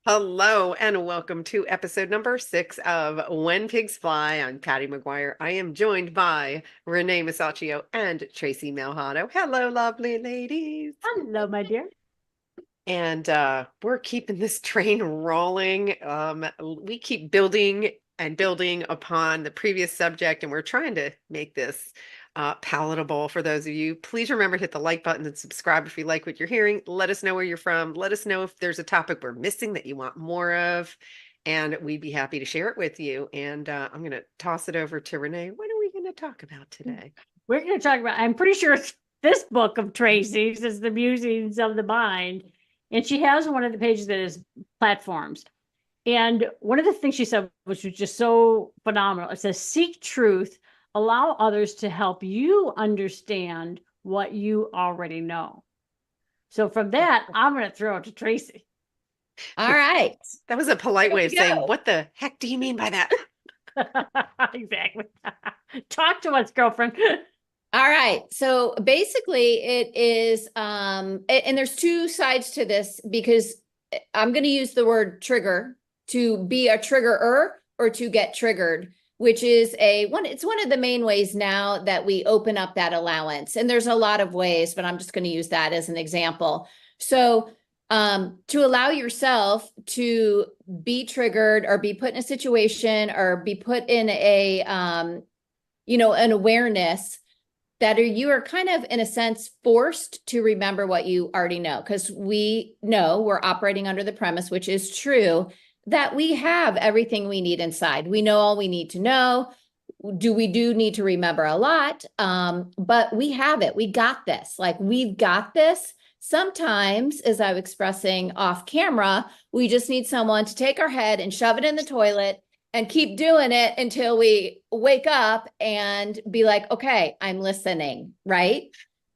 Hello and welcome to episode number 6 of When Pigs Fly. I'm Patty McGuire. I am joined by Renee Masaccio and Tracy Malhado. Hello, lovely ladies. Hello, my dear. And we're keeping this train rolling. We keep building and building upon the previous subject, and we're trying to make this palatable for those of you. Please remember to hit the like button and subscribe if you like what you're hearing. Let us know where you're from. Let us know if there's a topic we're missing that you want more of, and we'd be happy to share it with you. And I'm going to toss it over to Renee. What are we going to talk about today? We're going to talk about, I'm pretty sure it's this book of Tracy's is The Musings of the Mind. And she has one of the pages that is platforms. And one of the things she said, which was just so phenomenal, it says, seek truth, allow others to help you understand what you already know. So from that, I'm going to throw it to Tracy. All right. That was a polite Here way we of saying, go. what the heck do you mean by that? Exactly. Talk to us, girlfriend. All right. So basically it is, and there's two sides to this because I'm going to use the word trigger to be a triggerer or to get triggered, which is it's one of the main ways now that we open up that allowance. And there's a lot of ways, but I'm just going to use that as an example. So to allow yourself to be triggered or be put in a situation or be put in an awareness that you are kind of, in a sense, forced to remember what you already know, because we know we're operating under the premise, which is true, that we have everything we need inside. We know all we need to know. We do need to remember a lot, but we have it. We got this. Like, we've got this. Sometimes, as I was expressing off camera, we just need someone to take our head and shove it in the toilet and keep doing it until we wake up and be like, okay, I'm listening, right?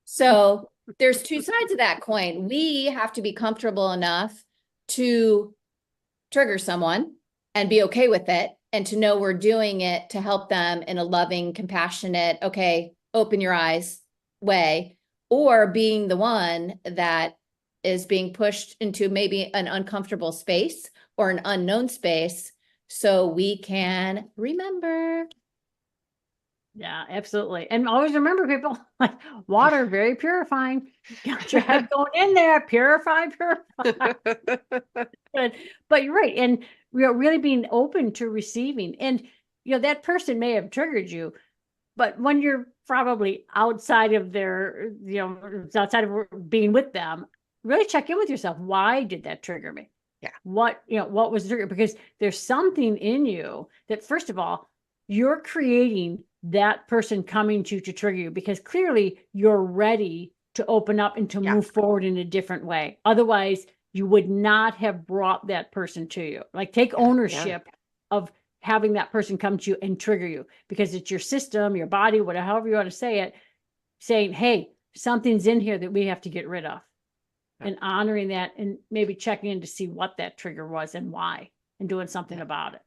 So there's two sides of that coin. We have to be comfortable enough to trigger someone and be okay with it, and to know we're doing it to help them in a loving, compassionate, okay, open your eyes way, or being the one that is being pushed into maybe an uncomfortable space or an unknown space so we can remember. Yeah, absolutely. And always remember, people, like, water, very purifying. Got your head going in there, purify. Good. But you're right. And really being open to receiving. And, that person may have triggered you, but when you're probably outside of their, outside of being with them, really check in with yourself. Why did that trigger me? Yeah. What was the trigger? Because there's something in you that, first of all, you're creating that person coming to trigger you, because clearly you're ready to open up and to move forward in a different way. Otherwise, you would not have brought that person to you. Like, take ownership of having that person come to you and trigger you, because it's your system, your body, whatever, however you want to say it, saying, hey, something's in here that we have to get rid of. And honoring that, and maybe checking in to see what that trigger was and why, and doing something about it.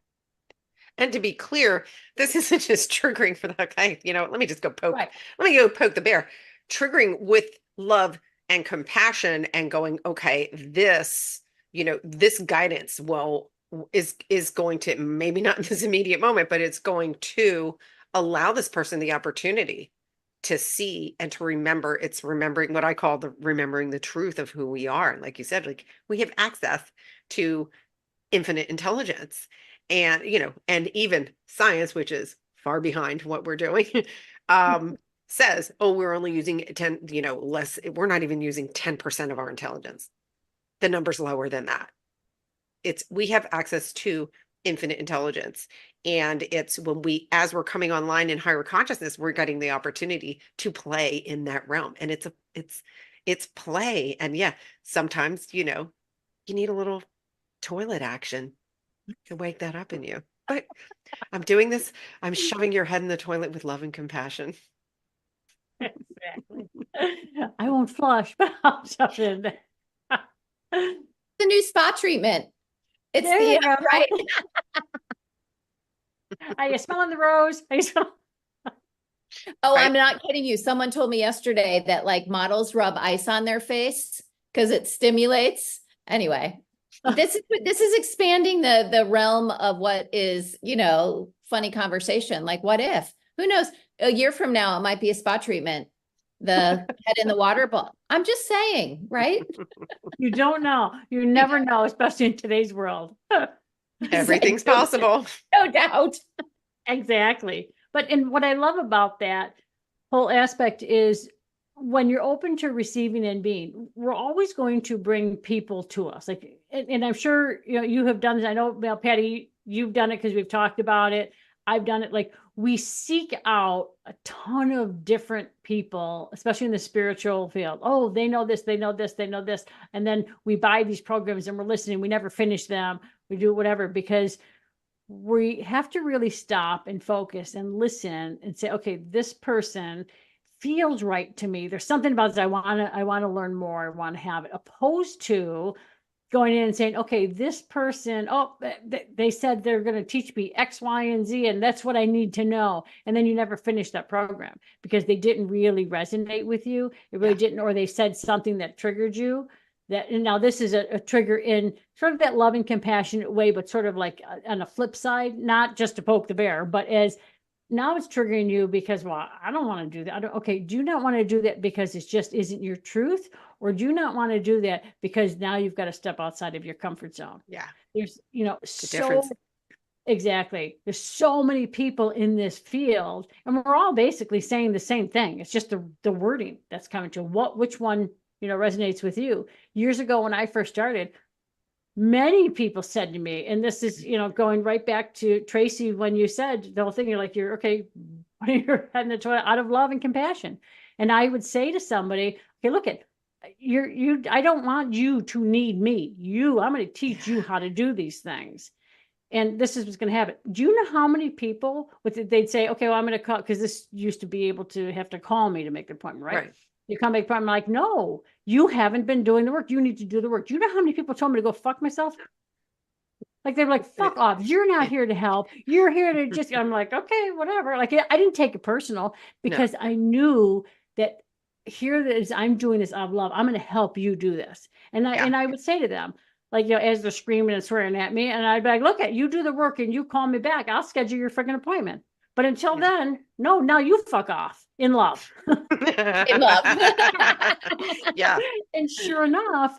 And to be clear, this isn't just triggering for the guy, let me just go poke. Right. Let me go poke the bear. Triggering with love and compassion and going, okay, this guidance is going to, maybe not in this immediate moment, but it's going to allow this person the opportunity to see and to remember. It's remembering what I call remembering the truth of who we are. And like you said, like, we have access to infinite intelligence. And, and even science, which is far behind what we're doing, says, oh, we're only using 10, less. We're not even using 10% of our intelligence. The number's lower than that. We have access to infinite intelligence. And it's as we're coming online in higher consciousness, we're getting the opportunity to play in that realm. And it's play. And yeah, sometimes, you need a little toilet action to wake that up in you. But I'm doing this. I'm shoving your head in the toilet with love and compassion. Exactly. I won't flush, but I'll shove it in there. The new spa treatment. It's There you go. right. Are you smelling the rose? Oh, I'm not kidding you. Someone told me yesterday that, like, models rub ice on their face because it stimulates. Anyway. This is expanding the realm of what is, funny conversation. Like, what if? Who knows? A year from now, it might be a spa treatment. The head in the water ball. I'm just saying, right? You don't know. You never know, especially in today's world. Everything's possible. No doubt. Exactly. And what I love about that whole aspect is when you're open to receiving and being, we're always going to bring people to us. Like, and I'm sure, you have done this. I know, well, Patty, you've done it because we've talked about it. I've done it. Like, we seek out a ton of different people, especially in the spiritual field. Oh, they know this, they know this, they know this. And then we buy these programs and we're listening. We never finish them. We do whatever, because we have to really stop and focus and listen and say, okay, this person feels right to me. There's something about this. I want to learn more. I want to have it, opposed to going in and saying, okay, this person, oh, they said they're going to teach me X, Y, and Z, and that's what I need to know. And then you never finish that program because they didn't really resonate with you. It really didn't, or they said something that triggered you. And now this is a trigger in sort of that loving, compassionate way, but sort of like on a flip side, not just to poke the bear, but as now it's triggering you because, well, I don't want to do that. Okay, do you not want to do that because it just isn't your truth? Or do you not want to do that because now you've got to step outside of your comfort zone? Yeah. There's, The difference. exactly. There's so many people in this field, and we're all basically saying the same thing. It's just the wording that's coming to which one, resonates with you. Years ago, when I first started, many people said to me, and this is, going right back to Tracy, when you said the whole thing, you're okay, you're heading the toilet out of love and compassion. And I would say to somebody, okay, look at I don't want you to need me. I'm going to teach you how to do these things. And this is what's going to happen. Do you know how many people they'd say, okay, well, I'm going to call, because this used to be able to have to call me to make an appointment, right? You come make an appointment, I'm like, no, you haven't been doing the work. You need to do the work. Do you know how many people told me to go fuck myself? Like, they're like, fuck off. You're not here to help. You're here to just, I'm like, okay, whatever. Like, I didn't take it personal because I knew that here it is, I'm doing this out of love. I'm going to help you do this. And I would say to them, like, as they're screaming and swearing at me, and I'd be like, look, you do the work and you call me back. I'll schedule your freaking appointment. But until then, no, now you fuck off in love. In love. Yeah. And sure enough,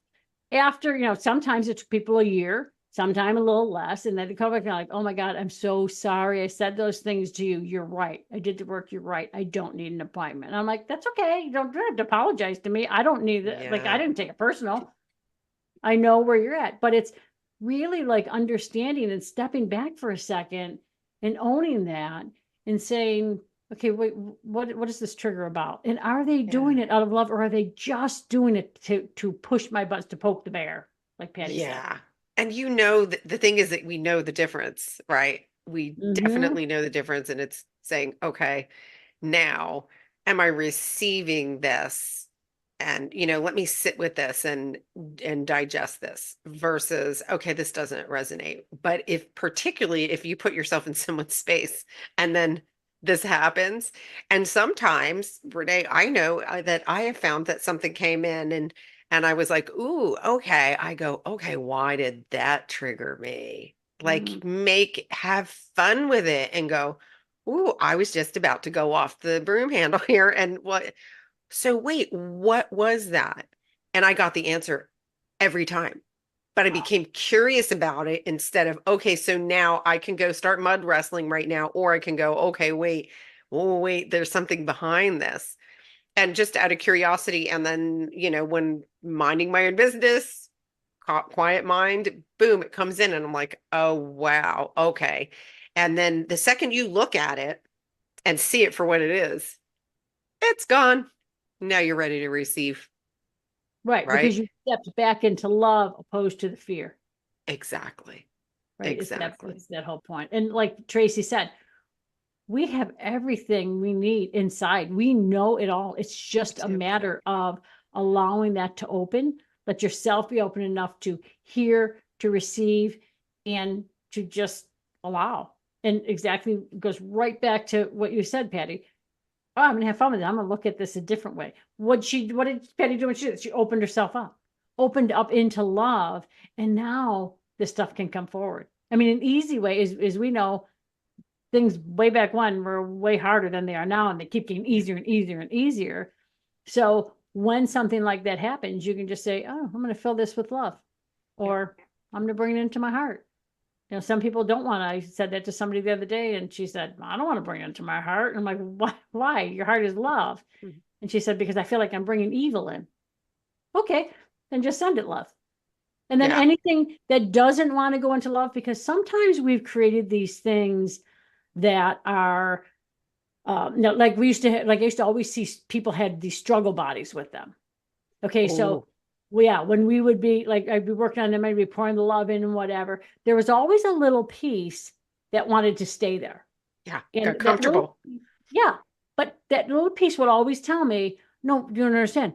after, sometimes it took people a year, sometime a little less. And then they come back and like, oh my God, I'm so sorry. I said those things to you. You're right. I did the work. You're right. I don't need an appointment. And I'm like, that's okay. You don't have to apologize to me. I don't need it. Like, I didn't take it personal. I know where you're at, but it's really like understanding and stepping back for a second and owning that and saying, okay, wait, what is this trigger about? And are they doing it out of love, or are they just doing it to push my buttons, to poke the bear, like Patty said? And the thing is that we know the difference, right? We definitely know the difference. And it's saying, okay, now am I receiving this? And, let me sit with this and digest this versus, okay, this doesn't resonate. But particularly if you put yourself in someone's space and then this happens, and sometimes, Renee, I know that I have found that something came in and I was like, ooh, okay. I go, okay, why did that trigger me? Like, have fun with it and go, ooh, I was just about to go off the broom handle here. And so wait, what was that? And I got the answer every time. But I became curious about it instead of, okay, so now I can go start mud wrestling right now, or I can go, okay, wait, there's something behind this. And just out of curiosity, and then, when minding my own business, quiet mind, boom, it comes in and I'm like, oh, wow, okay. And then the second you look at it and see it for what it is, it's gone. Now you're ready to receive. Right. Because you stepped back into love opposed to the fear. Exactly. Right. Exactly. It's that whole point. And like Tracy said, we have everything we need inside. We know it all. It's just a matter of allowing that to open. Let yourself be open enough to hear, to receive, and to just allow. And exactly goes right back to what you said, Patty. I'm going to have fun with it. I'm going to look at this a different way. What did Patty do when she opened herself up? opened up into love, and now this stuff can come forward. I mean, an easy way is we know things way back when were way harder than they are now, and they keep getting easier and easier and easier. So when something like that happens, you can just say, oh, I'm going to fill this with love, or I'm going to bring it into my heart. You know, some people don't want to. I said that to somebody the other day, and she said, I don't want to bring it into my heart. And I'm like, why? Why? Your heart is love. Mhm. And she said, because I feel like I'm bringing evil in. Okay, then just send it love. And then Yeah. anything that doesn't want to go into love, because sometimes we've created these things that are, no, like we used to have, like I used to always see people had these struggle bodies with them. Okay, so Oh, well, yeah, when we would be like, I'd be working on them, I'd be pouring the love in and whatever. There was always a little piece that wanted to stay there. yeah. And Got that little, comfortable. yeah, but that little piece would always tell me, no, you don't understand.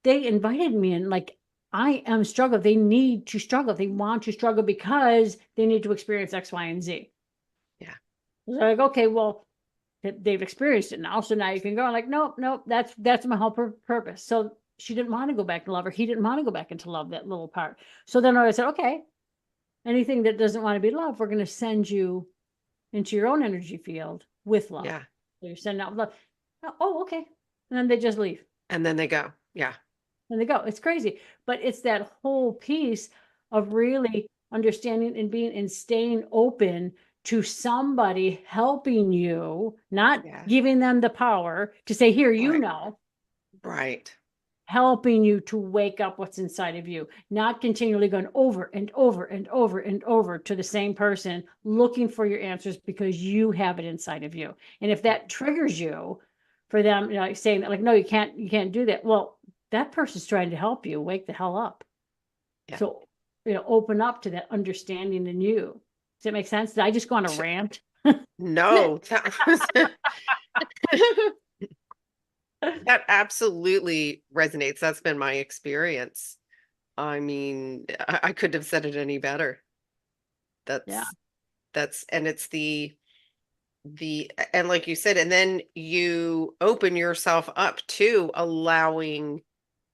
They invited me in, like, I am struggling. They need to struggle. They want to struggle because they need to experience X, Y, and Z. Yeah. So like, okay, well, they've experienced it now, so now you can go. I'm like, nope, nope, that's my whole purpose. So she didn't want to go back to love, or he didn't want to go back into love, that little part. So then I said, okay, anything that doesn't want to be loved, we're going to send you into your own energy field with love. Yeah. So you're sending out love. Oh, okay. And then they just leave. And then they go. Yeah. And they go. It's crazy. But it's that whole piece of really understanding and being and staying open to somebody helping you, not Yeah. giving them the power to say, here, you Right. know, Right. helping you to wake up what's inside of you, not continually going over and over and over and over to the same person, looking for your answers because you have it inside of you. And if that triggers you for them, you know, saying that, like, no, you can't do that. Well, that person's trying to help you wake the hell up. Yeah. So, you know, open up to that understanding in you. Does that make sense? Did I just go on a rant? No, that was that absolutely resonates. That's been my experience. I mean, I couldn't have said it any better. Yeah. And it's and like you said, and then you open yourself up to allowing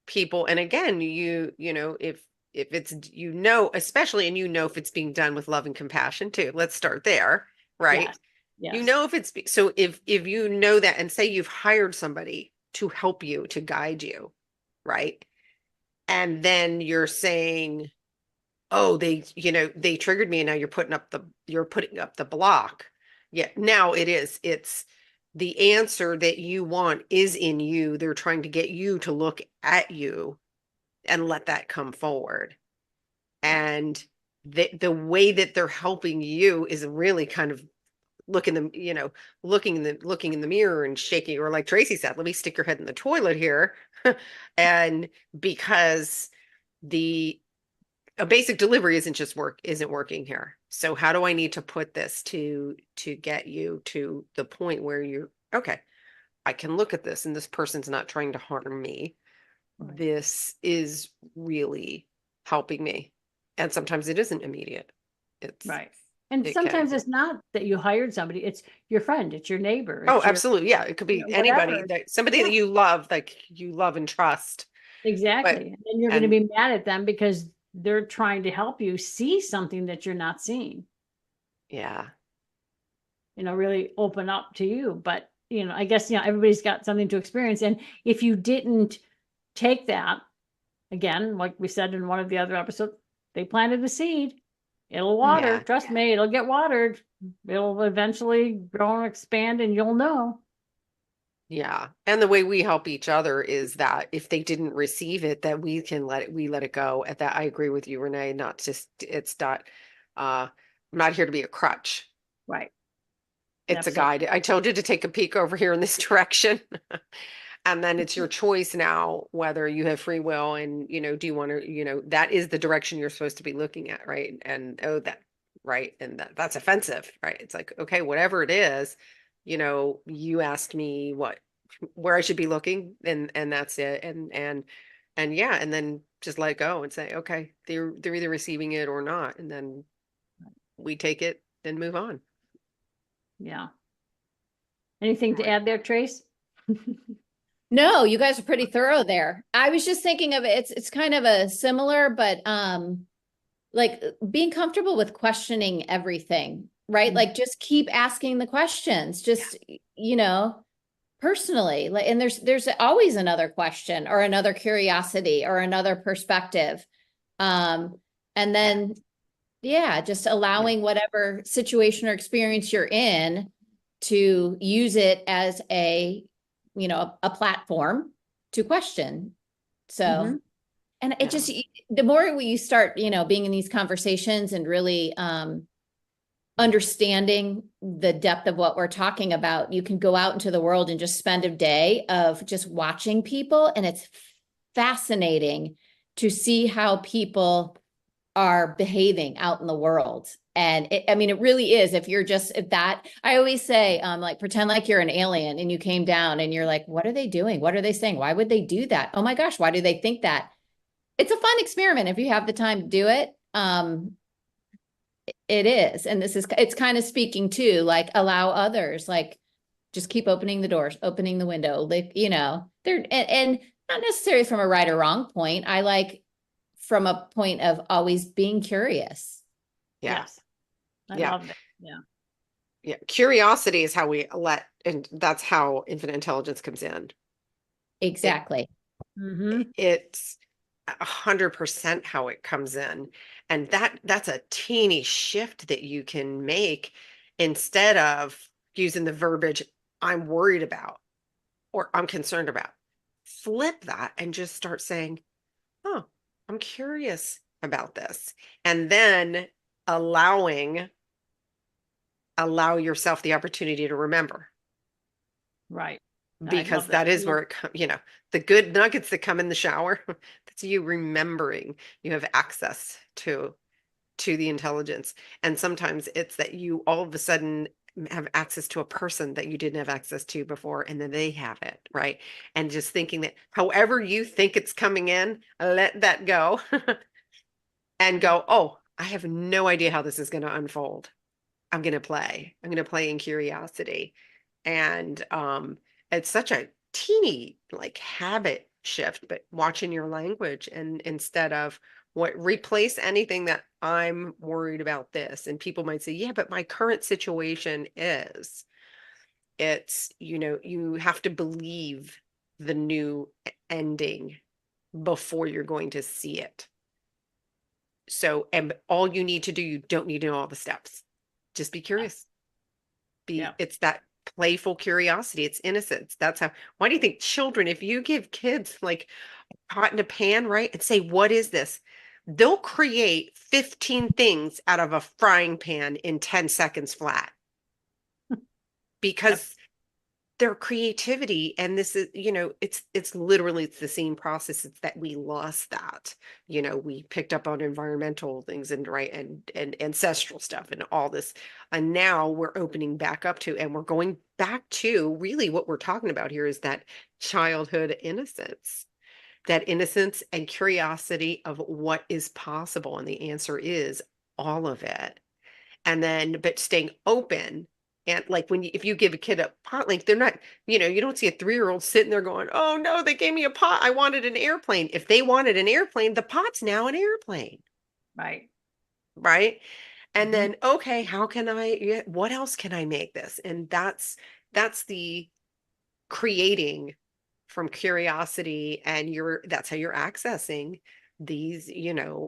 people, and again, you know, if it's, you know, especially, and you know if it's being done with love and compassion too. Let's start there, right? Yes. You Yes. know if it's so if you know that, and say you've hired somebody to help you, to guide you, right? And then you're saying, oh, they, you know, they triggered me, and now you're putting up the block. Yeah, now it's the answer that you want is in you. They're trying to get you to look at you and let that come forward. Right. And the way that they're helping you is really kind of looking them, you know, looking in the mirror and shaking, or like Tracy said, let me stick your head in the toilet here. And because the a basic delivery isn't working here. So how do I need to put this to get you to the point where you're okay, I can look at this and this person's not trying to harm me. Right. This is really helping me. And sometimes it isn't immediate. It's Right. And it can sometimes it's not that you hired somebody, it's your friend, it's your neighbor, Oh, it's your, absolutely. Yeah, it could you be know, anybody, whatever. that somebody Yeah, that you love, like you love and trust. But exactly. And then you're going to and be mad at them because they're trying to help you see something that you're not seeing, yeah. you know, really open up to you. But, you know, I guess, you know, everybody's got something to experience. And if you didn't take that, again, like we said in one of the other episodes, they planted a seed. It'll water. Yeah. Trust me, it'll get watered. It'll eventually grow and expand, and you'll know. Yeah. And the way we help each other is that if they didn't receive it, that we let it go. At that, I agree with you, Renee. Not just, it's not, I'm not here to be a crutch. Right. It's a Absolutely. guide. I told you to take a peek over here in this direction. And then it's your choice now whether you have free will, and, you know, do you want to, you know, that is the direction you're supposed to be looking at, right? And oh, that, right. And that's offensive, right? It's like, okay, whatever it is, you know, you asked me where I should be looking, and that's it. And yeah, and then just let it go and say, okay, they're either receiving it or not. And then we take it and move on. Yeah. Anything to Right. add there, Trace? No, you guys are pretty thorough there. I was just thinking of it. It's kind of a similar, but like being comfortable with questioning everything, right? Mhm. Like just keep asking the questions, just, you know, personally. Like, and there's always another question or another curiosity or another perspective. Um, and Yeah. then yeah, just Yeah. allowing whatever situation or experience you're in to use it as a, you know, a platform to question. So, Mhm. and it Yeah. just, the more you start, you know, being in these conversations and really understanding the depth of what we're talking about, you can go out into the world and just spend a day of just watching people. And it's fascinating to see how people are behaving out in the world. And it, I mean, it really is. If you're just, if that, I always say, like, pretend like you're an alien and you came down and you're like, what are they doing? What are they saying? Why would they do that? Oh my gosh, why do they think that? It's a fun experiment if you have the time to do it. It is. And this is, it's kind of speaking to like allow others, like just keep opening the doors, opening the window, like, you know, they're, and not necessarily from a right or wrong point. I like from a point of always being curious. Yeah. Yes. I Yeah. love that. Yeah. Yeah. Curiosity is how we let, and that's how infinite intelligence comes in. It Exactly. Mm-hmm. it's 100% how it comes in. And that's a teeny shift that you can make instead of using the verbiage I'm worried about or I'm concerned about. Flip that and just start saying, oh, I'm curious about this. And then allowing allow yourself the opportunity to remember Right. I because love that. that is where it the good nuggets that come in the shower, that's you remembering you have access to the intelligence. And sometimes it's that you all of a sudden have access to a person that you didn't have access to before, and then they have it, right? And just thinking that however you think it's coming in, let that go and go, oh, I have no idea how this is going to unfold. I'm going to play. I'm going to play in curiosity. And it's such a teeny like habit shift, but watching your language and instead of what replace anything that I'm worried about this. And people might say, yeah, but my current situation is it's, you have to believe the new ending before you're going to see it. So, and all you need to do, you don't need to know all the steps. Just be curious. Yeah. It's that playful curiosity. It's innocence. That's how, why do you think children, if you give kids like a pot in a pan, right, and say, what is this? They'll create 15 things out of a frying pan in 10 seconds flat Yep. because their creativity and this is it's literally it's the same process. It's that we lost that, we picked up on environmental things and right and ancestral stuff and all this, and now we're opening back up to and we're going back to really what we're talking about here is that childhood innocence, that innocence and curiosity of what is possible, and the answer is all of it. And then but staying open, and like if you give a kid a pot, like they're not, you don't see a 3-year-old sitting there going, oh no, they gave me a pot, I wanted an airplane. If they wanted an airplane, the pot's now an airplane, Right. right? And Mm-hmm. then okay, how can what else can I make this? And that's the creating from curiosity, and that's how you're accessing these,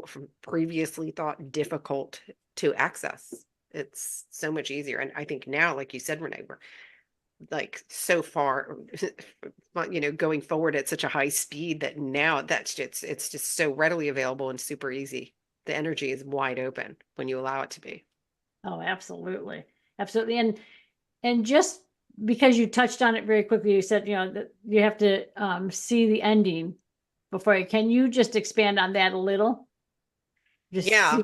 from previously thought difficult to access. It's so much easier. And I think now, like you said, Renee, we're like so far, going forward at such a high speed that now it's just so readily available and super easy. The energy is wide open when you allow it to be. Oh, absolutely. Absolutely. And just because you touched on it very quickly, you said, that you have to see the ending before can you just expand on that a little? Just Yeah. see.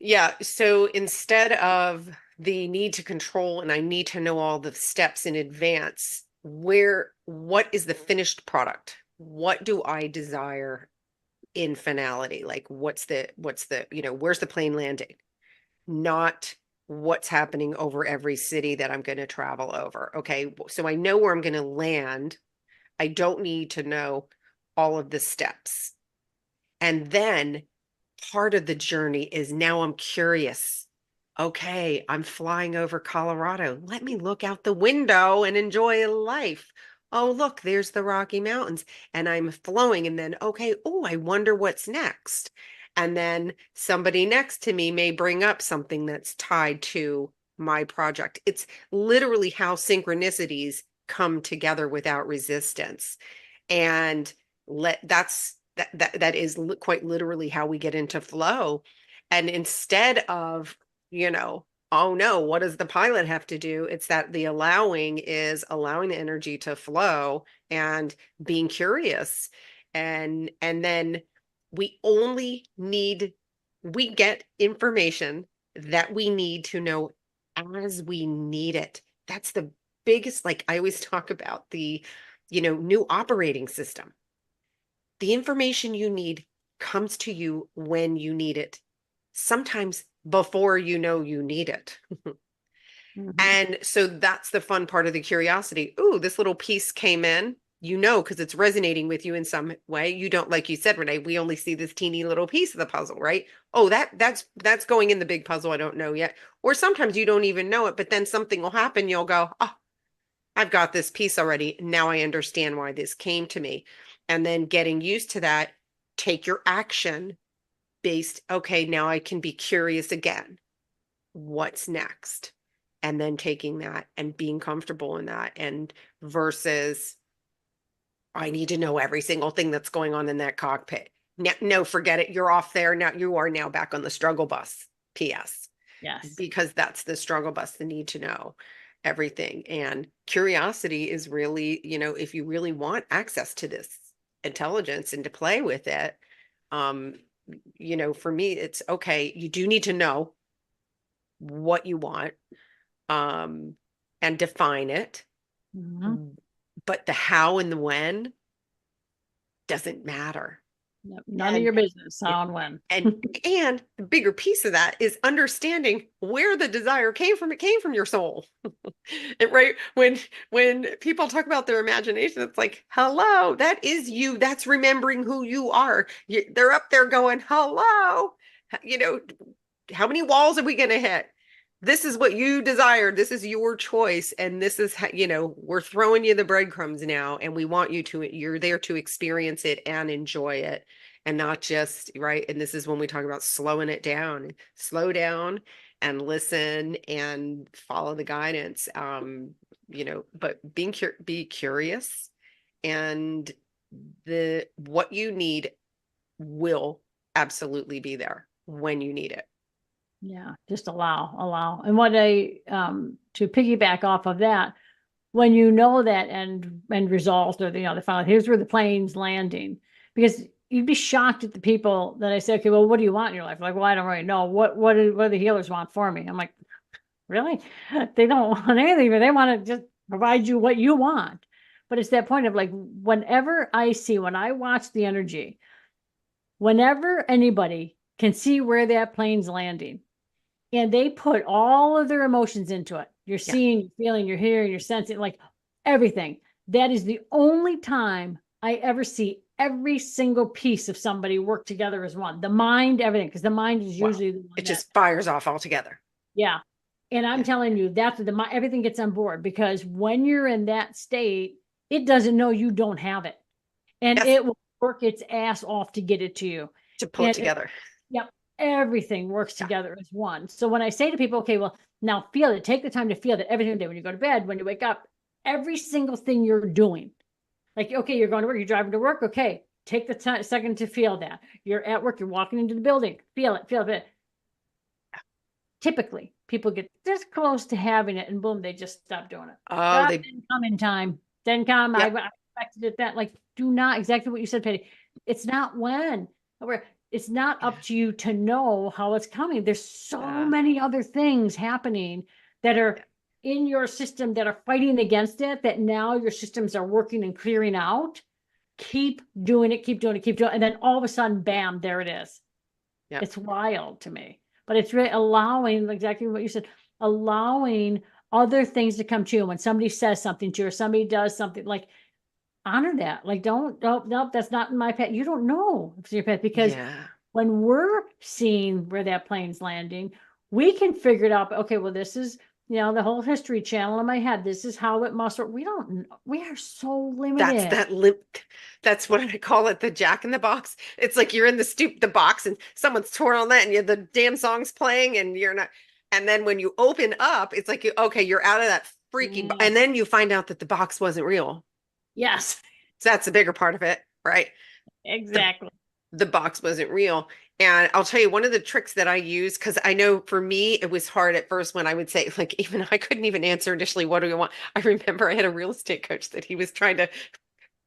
Yeah. So instead of the need to control and I need to know all the steps in advance, what is the finished product? What do I desire in finality? Like what's the, where's the plane landing? Not what's happening over every city that I'm going to travel over. Okay. So I know where I'm going to land. I don't need to know all of the steps. And then part of the journey is now I'm curious. Okay, I'm flying over Colorado. Let me look out the window and enjoy life. Oh, look, there's the Rocky Mountains. And I'm flowing. And then, okay, oh, I wonder what's next. And then somebody next to me may bring up something that's tied to my project. It's literally how synchronicities come together without resistance. And that is quite literally how we get into flow. And instead of, oh no, what does the pilot have to do? It's that the allowing is allowing the energy to flow and being curious. And then we only need, we get information that we need to know as we need it. That's the biggest, like I always talk about the, new operating system. The information you need comes to you when you need it, sometimes before you know you need it. And so that's the fun part of the curiosity. Ooh, this little piece came in, because it's resonating with you in some way. You don't, like you said, Renee, we only see this teeny little piece of the puzzle, right? Oh, that's going in the big puzzle. I don't know yet. Or sometimes you don't even know it, but then something will happen. You'll go, oh, I've got this piece already. Now I understand why this came to me. And then getting used to that, take your action based, okay, now I can be curious again. What's next? And then taking that and being comfortable in that, and versus I need to know every single thing that's going on in that cockpit. No, forget it. You're off there. Now you are now back on the struggle bus. PS. Yes. Because that's the struggle bus, the need to know everything. And curiosity is really, if you really want access to this intelligence and to play with it, for me, it's okay. You do need to know what you want, and define it. But the how and the when doesn't matter. None of your business how and when. And the bigger piece of that is understanding where the desire came from. It came from your soul. Right? When people talk about their imagination, it's like, hello, that is you. That's remembering who you are. They're up there going, hello. How many walls are we going to hit? This is what you desired. This is your choice. And this is how, we're throwing you the breadcrumbs now. And we want you're there to experience it and enjoy it, and not just, right. And this is when we talk about slowing it down, slow down and listen and follow the guidance. But be curious, and what you need will absolutely be there when you need it. Yeah, just allow. And what to piggyback off of that, when you know that end result, or the final, here's where the plane's landing, because you'd be shocked at the people that I say, okay, well, what do you want in your life? Like, well, I don't really know. What do the healers want for me? I'm like, really? They don't want anything, but they want to just provide you what you want. But it's that point of like, when I watch the energy, whenever anybody can see where that plane's landing, and they put all of their emotions into it. You're seeing, you're feeling, you're hearing, you're sensing, like everything. That is the only time I ever see every single piece of somebody work together as one. The mind, everything, because the mind is usually the one it just fires off altogether. Yeah. And I'm telling you, that's everything gets on board, because when you're in that state, it doesn't know you don't have it. And it will work its ass off to get it to you. To pull it together. Yep. Everything works together as one. So when I say to people, okay, well, now feel it, take the time to feel that every day, when you go to bed, when you wake up, every single thing you're doing, like, okay, you're going to work, you're driving to work. Okay. Take the second to feel that. You're at work, you're walking into the building, feel it. Typically people get this close to having it and boom, they just stop doing it. Oh, they didn't come in time. Didn't come. I expected it that, like, do not, exactly what you said, Patty. It's not when. It's not up to you to know how it's coming. There's so many other things happening that are in your system that are fighting against it, that now your systems are working and clearing out. Keep doing it. And then all of a sudden, bam, there it is. Yep. It's wild to me, but it's really allowing, exactly what you said, allowing other things to come to you. When somebody says something to you, or somebody does something, like, honor that. Like, don't, nope, nope, that's not in my path. You don't know if it's your path, because Yeah. when we're seeing where that plane's landing, we can figure it out. Okay, well, this is, the whole history channel in my head. This is how it must work. We don't, we are so That's limited. that limp. That's what I call it, the Jack in the Box. It's like you're in the box and someone's torn on that and the damn song's playing and you're not. And then when you open up, it's like, okay, you're out of that freaky, and Yes. then you find out that the box wasn't real. Yes, So that's the bigger part of it, right? The exactly. the box wasn't real. And I'll tell you one of the tricks that I use, because I know for me it was hard at first when I would say, like, even I couldn't even answer initially, what do you want? I remember I had a real estate coach that he was trying to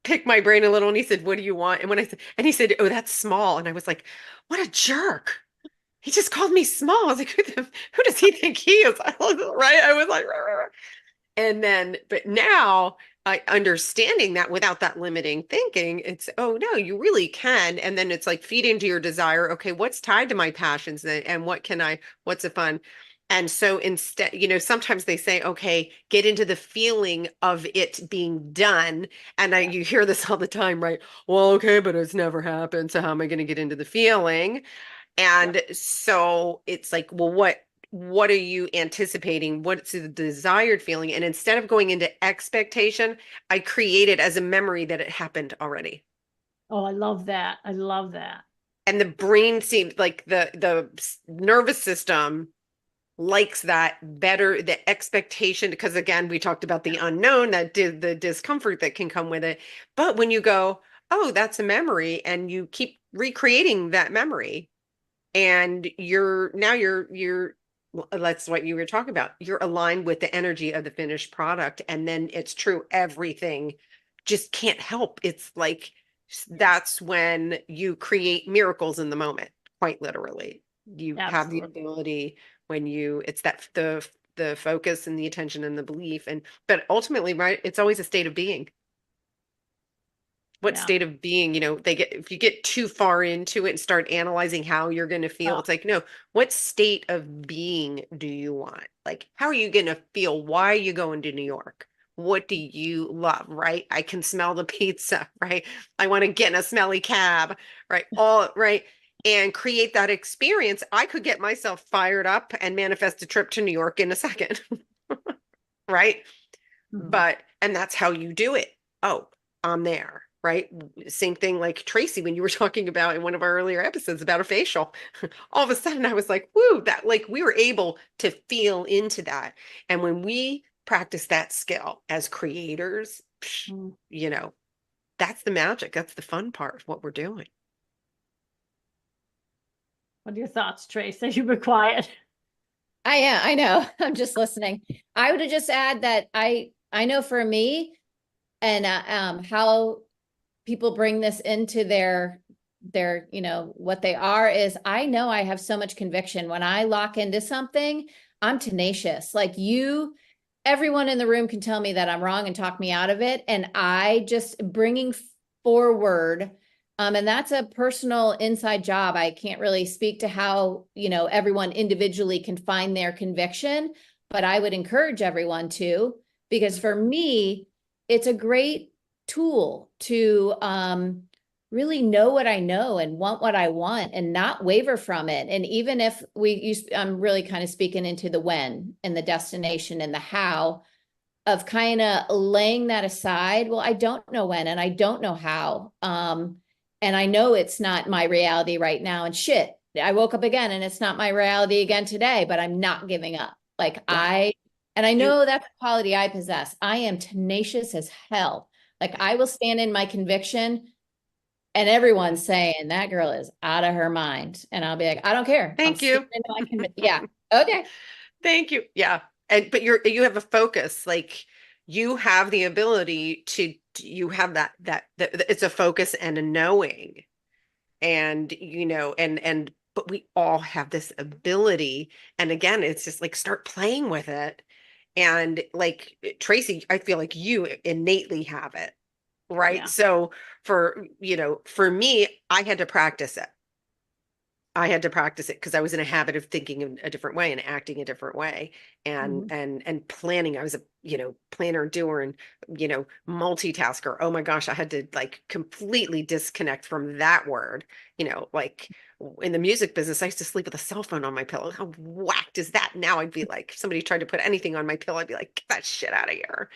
pick my brain a little, and he said, "What do you want?" And when I said, and he said, "Oh, that's small," and I was like, "What a jerk!" He just called me small. I was like, "Who does he think he is?" Right? I was like, "Rah, rah, rah." And then, but now I understanding that without that limiting thinking, it's, oh no, you really can. And then it's like feed into your desire. Okay, what's tied to my passions then? And what's a fun? And so instead, sometimes they say, okay, get into the feeling of it being done. And Yeah. you hear this all the time, right? Well, okay, but it's never happened. So how am I going to get into the feeling? Yep. And so it's like, well, what are you anticipating? What's the desired feeling? And instead of going into expectation, I create it as a memory that it happened already. Oh, I love that. I love that. And the brain seems like the nervous system likes that better, the expectation, because again, we talked about the unknown, that the discomfort that can come with it. But when you go, oh, that's a memory, and you keep recreating that memory, and you're well, that's what you were talking about. You're aligned with the energy of the finished product. And then it's true, everything just can't help. It's like that's when you create miracles in the moment, quite literally. You have the Absolutely. ability when it's that the focus and the attention and the belief. And but ultimately, right, it's always a state of being. What Yeah. state of being, if you get too far into it and start analyzing how you're going to feel, Oh, it's like, no, what state of being do you want? Like, how are you going to feel? Why are you going to New York? What do you love, right? I can smell the pizza, right? I want to get in a smelly cab, right? All right. And create that experience. I could get myself fired up and manifest a trip to New York in a second, right? mhm. And that's how you do it. Oh, I'm there, right? Same thing like Tracy, when you were talking about in one of our earlier episodes about a facial. All of a sudden I was like, woo, that, like, we were able to feel into that. And when we practice that skill as creators, Mm. you know, that's the magic. That's the fun part of what we're doing. What are your thoughts, Trace, as you've been quiet? I know. I'm just listening. I would just add that I know for me and how people bring this into their what they are is I know I have so much conviction when I lock into something. I'm tenacious. Like everyone in the room can tell me that I'm wrong and talk me out of it, and I just bringing forward. And that's a personal inside job. I can't really speak to how, everyone individually can find their conviction, but I would encourage everyone to, because for me, it's a great tool to really know what I know and want what I want and not waver from it. And even if I'm really kind of speaking into the when and the destination and the how of kind of laying that aside. Well, I don't know when and I don't know how. And I know it's not my reality right now. And shit, I woke up again and it's not my reality again today, but I'm not giving up. Yeah. And I You know that's a quality I possess. I am tenacious as hell. Like I will stand in my conviction and everyone's saying that girl is out of her mind. And I'll be like, I don't care. I'm Thank standing you. in my conviction. Yeah. Okay. Thank you. Yeah. And but you have a focus, like you have the ability you have that it's a focus and a knowing. And but we all have this ability. And again, it's just like start playing with it. And like Tracy, I feel like you innately have it, right? Yeah. So for me, I had to practice it. I had to practice it because I was in a habit of thinking in a different way and acting a different way and Mhm. and planning. I was a, planner, doer, and multitasker. Oh my gosh, I had to like completely disconnect from that word. Like in the music business, I used to sleep with a cell phone on my pillow. How whacked is that now? I'd be like, if somebody tried to put anything on my pillow, I'd be like, get that shit out of here.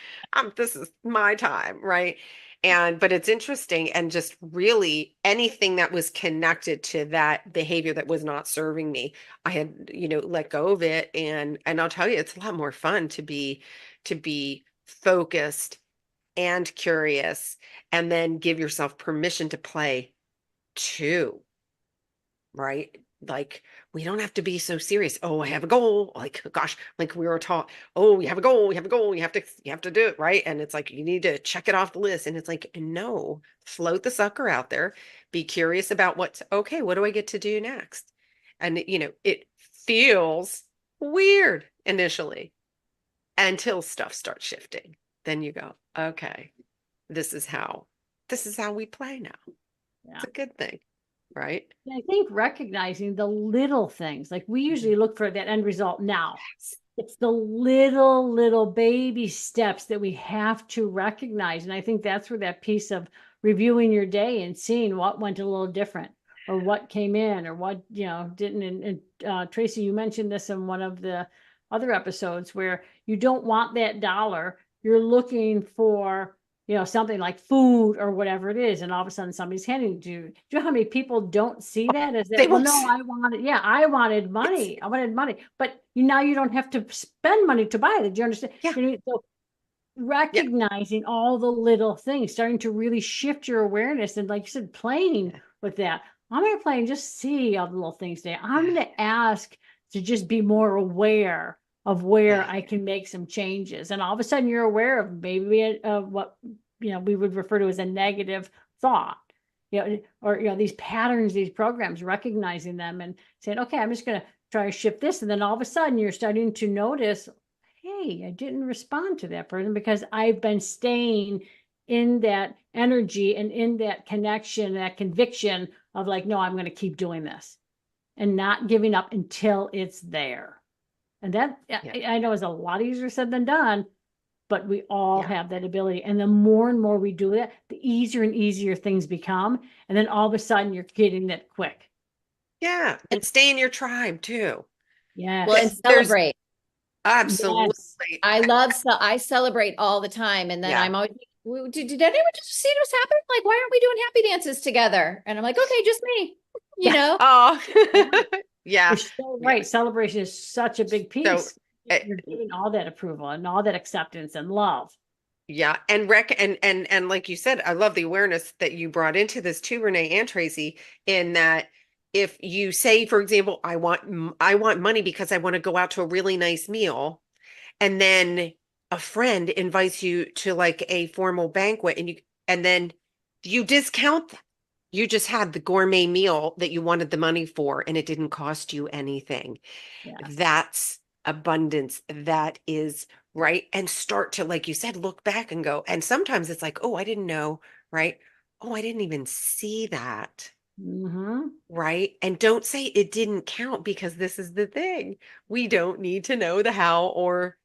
This is my time, right? But it's interesting, and just really anything that was connected to that behavior that was not serving me, I had, let go of it. And I'll tell you, it's a lot more fun to be focused and curious, and then give yourself permission to play too, right? Like, we don't have to be so serious. Oh, I have a goal. Like, gosh, like we were taught, oh, you have a goal, you have a goal, you have to do it, right? And it's like you need to check it off the list. And it's like, no, float the sucker out there. Be curious about what's okay, what do I get to do next? And it feels weird initially until stuff starts shifting. Then you go, okay, this is how we play now. Yeah. It's a good thing, right? And I think recognizing the little things, like we usually look for that end result now. It's the little baby steps that we have to recognize. And I think that's where that piece of reviewing your day and seeing what went a little different, or what came in, or what, didn't. And Tracy, you mentioned this in one of the other episodes, where you don't want that dollar. You're looking for, something like food or whatever it is. And all of a sudden somebody's handing it to you. Do you know how many people don't see that as They that? Well, won't. no, I wanted It's money. I wanted money. But now you don't have to spend money to buy it. Do you understand? yeah, So yeah, recognizing all the little things, starting to really shift your awareness. And like you said, playing yeah, with that. I'm going to play and just see all the little things there. I'm yeah, going to ask to just be more aware of where yeah, I can make some changes. And all of a sudden you're aware of maybe what, we would refer to as a negative thought, or, these patterns, these programs, recognizing them and saying, okay, I'm just going to try to shift this. And then all of a sudden you're starting to notice, hey, I didn't respond to that person because I've been staying in that energy and in that connection, that conviction of like, no, I'm going to keep doing this and not giving up until it's there. And that, yeah, I know, is a lot easier said than done, but we all yeah, have that ability. And the more and more we do that, the easier and easier things become. And then all of a sudden you're getting that quick. yeah. And stay in your tribe too. Well, and Yes. There's celebrate. Yes. absolutely, I celebrate all the time. And then yeah, I'm always, did anyone just see what's happening? Like, why aren't we doing happy dances together? And I'm like, okay, just me, you yeah. know? Oh, You're yeah, so yeah. right. Celebration is such a big So, piece. uh, You're giving all that approval and all that acceptance and love. yeah, and like you said, I love the awareness that you brought into this too, Renee and Tracy, in that if you say, for example, I want money because I want to go out to a really nice meal, and then a friend invites you to like a formal banquet, and then you discount that. You just had the gourmet meal that you wanted the money for, and it didn't cost you anything. Yes. That's abundance. That is right. And start to, like you said, look back and go. And sometimes it's like, oh, I didn't know, right? Oh, I didn't even see that. Mm-hmm. Right. And don't say it didn't count, because this is the thing. We don't need to know the how or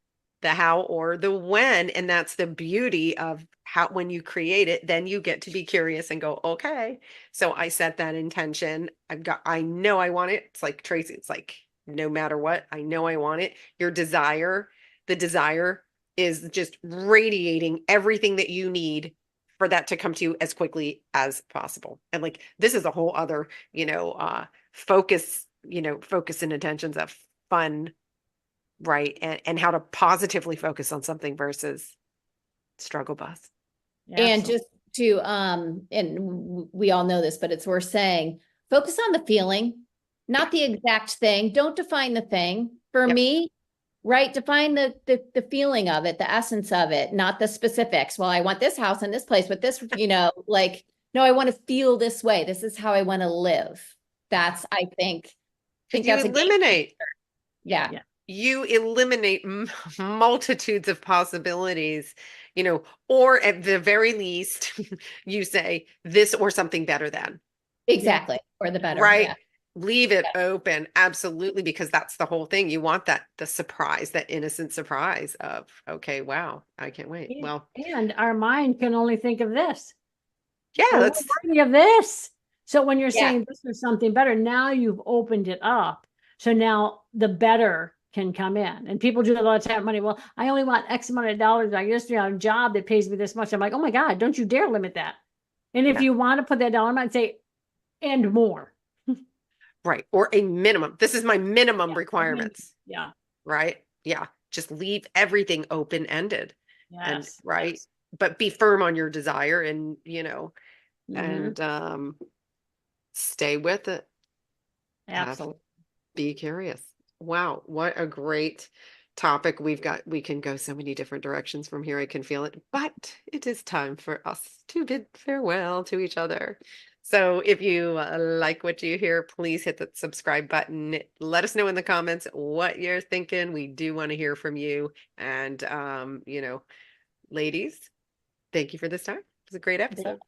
the when. And that's the beauty of how, when you create it, then you get to be curious and go, okay, so I set that intention. I know I want it. It's like Tracy, it's like no matter what, I know I want it. The desire is just radiating everything that you need for that to come to you as quickly as possible. And like this is a whole other, focus and intentions of fun, right? And how to positively focus on something versus struggle bus. And Absolutely. just to, and we all know this, but it's worth saying, focus on the feeling, Yeah. not the exact thing. Don't define the thing. For Yep. me, right, define the feeling of it, the essence of it, not the specifics. Well, I want this house and this place with this, like, no, I want to feel this way. This is how I want to live. That's, I think You that's a game. eliminate Yeah, Yeah. you eliminate multitudes of possibilities, or at the very least, you say this or something better than, Yeah. exactly. Or the better. right? Yeah. Leave it open. Absolutely. Because that's the whole thing. You want that, the surprise, that innocent surprise of, okay, wow, I can't wait. And Well, and our mind can only think of this. yeah, Well, that's, we're worthy of this. So when you're Yeah. saying this is something better, now you've opened it up. So now the better can come in. And people do that all the time. Money. Well, I only want X amount of dollars. I just a job that pays me this much. I'm like, oh my God, don't you dare limit that. And if yeah, you want to put that dollar amount, say, and more. right. Or a minimum. This is my minimum Yeah. requirements, Yeah. right? Yeah. Just leave everything open ended and Yes. right. Yes. But be firm on your desire and, Mm-hmm. and stay with it. Have Absolutely. be curious. Wow, what a great topic we've got. We can go so many different directions from here. I can feel it, but it is time for us to bid farewell to each other. So if you like what you hear, please hit the subscribe button. Let us know in the comments what you're thinking. We do want to hear from you. And, ladies, thank you for this time. It was a great episode.